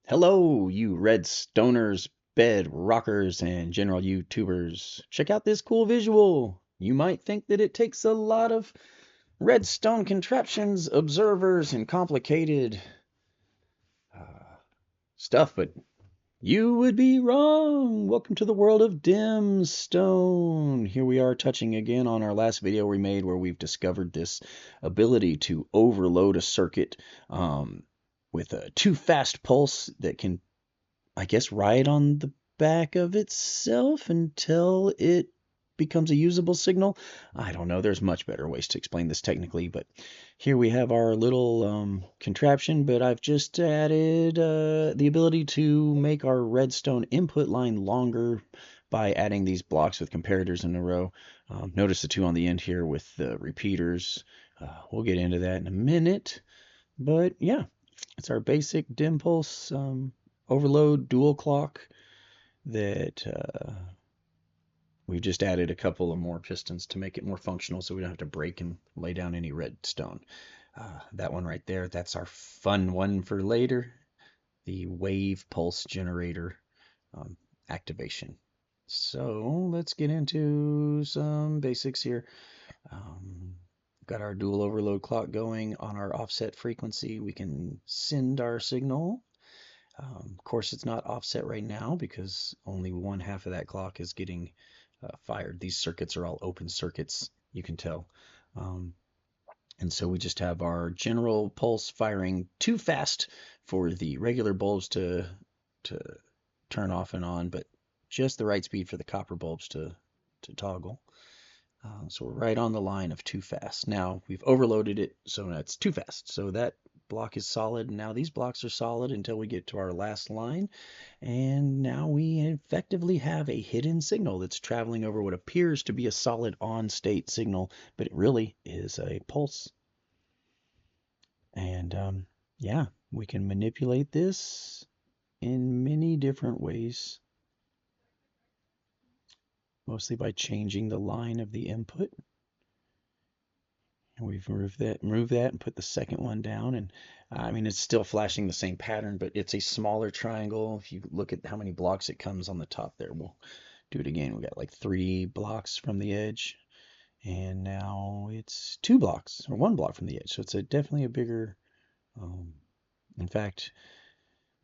Hello, you Redstoners, Bedrockers, and general YouTubers. Check out this cool visual. You might think that it takes a lot of redstone contraptions, observers, and complicated uh, stuff, but you would be wrong. Welcome to the world of Dimstone. Here we are touching again on our last video we made where we've discovered this ability to overload a circuit with a too fast pulse that can, I guess, ride on the back of itself until it becomes a usable signal. I don't know. There's much better ways to explain this technically, but here we have our little contraption, but I've just added the ability to make our redstone input line longer by adding these blocks with comparators in a row. Notice the two on the end here with the repeaters. We'll get into that in a minute, but yeah, it's our basic dim pulse overload dual clock that we've just added a couple of more pistons to make it more functional so we don't have to break and lay down any redstone. That one right there, that's our fun one for later, the wave pulse generator um, activation. So let's get into some basics here. Got our dual overload clock going on our offset frequency. We can send our signal. Of course, it's not offset right now because only one half of that clock is getting fired. These circuits are all open circuits, you can tell. Um, and so we just have our general pulse firing too fast for the regular bulbs to turn off and on, but just the right speed for the copper bulbs to toggle. So we're right on the line of too fast. Now we've overloaded it, so that's too fast. So that block is solid. Now these blocks are solid until we get to our last line. And now we effectively have a hidden signal that's traveling over what appears to be a solid on state signal, but it really is a pulse. And yeah, we can manipulate this in many different ways, mostly by changing the line of the input. And we've moved that and put the second one down. And I mean, it's still flashing the same pattern, but it's a smaller triangle. If you look at how many blocks it comes on the top there, we'll do it again. We got like 3 blocks from the edge, and now it's 2 blocks or 1 block from the edge. So it's definitely a bigger, in fact,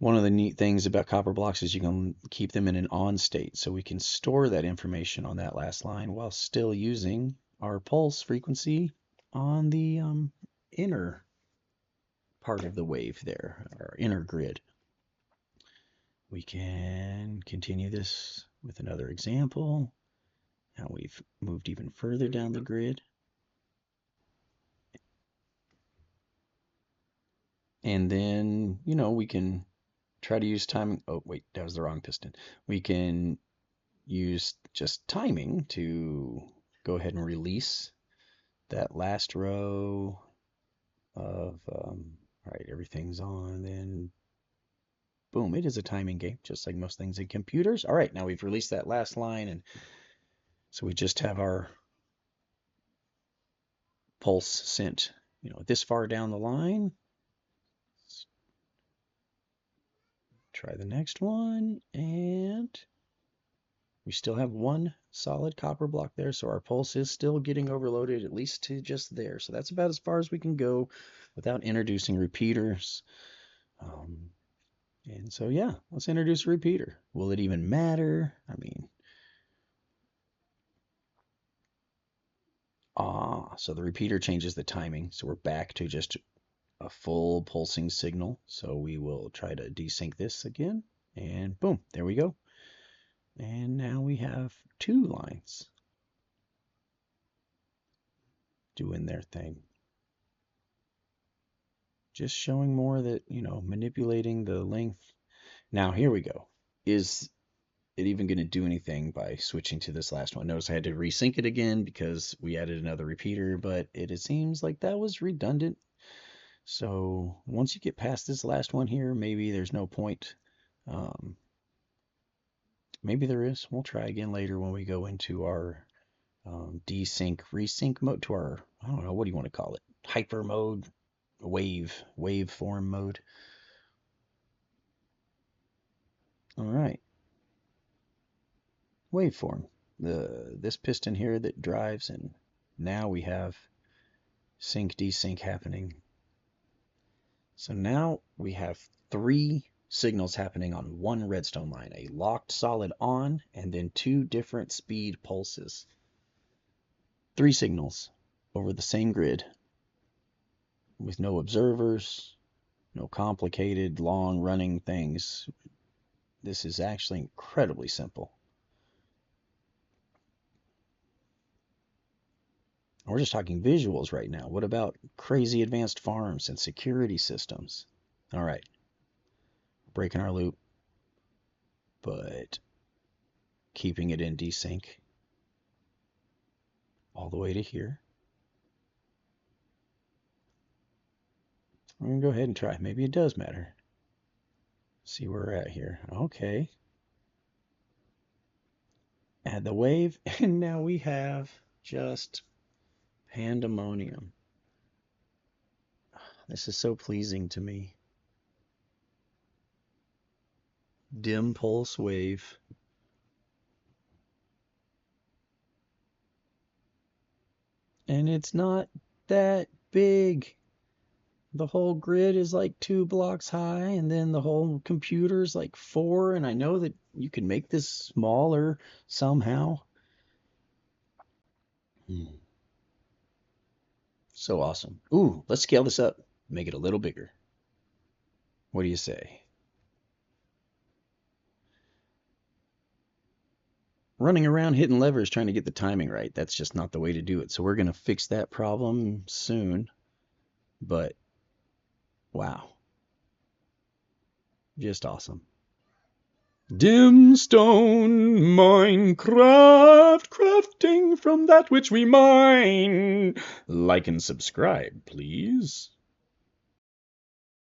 one of the neat things about copper blocks is you can keep them in an on state. So we can store that information on that last line while still using our pulse frequency on the inner part of the wave there, our inner grid. We can continue this with another example. Now we've moved even further down the grid. And then, you know, we can try to use timing. Oh, wait, that was the wrong piston. We can use just timing to go ahead and release that last row of, all right, everything's on, then boom, it is a timing game, just like most things in computers. All right, now we've released that last line, and so we just have our pulse sent, you know, this far down the line. Let's try the next one, and we still have 1 solid copper block there, so our pulse is still getting overloaded, at least to just there. So that's about as far as we can go without introducing repeaters. And so, yeah, let's introduce a repeater. Will it even matter? I mean, so the repeater changes the timing. So we're back to just a full pulsing signal. So we will try to desync this again, and boom, there we go. And now we have 2 lines doing their thing. Just showing more that, you know, manipulating the length. Now, here we go. Is it even going to do anything by switching to this last one? Notice I had to resync it again because we added another repeater, but it seems like that was redundant. So once you get past this last one here, maybe there's no point. Maybe there is. We'll try again later when we go into our desync, resync mode, to our, I don't know, what do you want to call it? Hyper mode, waveform mode. All right. Waveform. This piston here that drives, and now we have sync desync happening. So now we have 3 signals happening on one redstone line, a locked solid on, and then 2 different speed pulses. 3 signals over the same grid with no observers, no complicated long running things. This is actually incredibly simple. We're just talking visuals right now. What about crazy advanced farms and security systems? All right, breaking our loop, but keeping it in desync all the way to here. I'm going to go ahead and try. Maybe it does matter. See where we're at here. Okay. Add the wave, and now we have just pandemonium. This is so pleasing to me. Dim pulse wave. And it's not that big. The whole grid is like 2 blocks high, and then the whole computer is like 4, and I know that you can make this smaller somehow. So awesome. Ooh, let's scale this up. Make it a little bigger. What do you say? Running around hitting levers trying to get the timing right. That's just not the way to do it. So we're going to fix that problem soon. But wow. Just awesome. Dimstone Minecraft, crafting from that which we mine. Like and subscribe, please.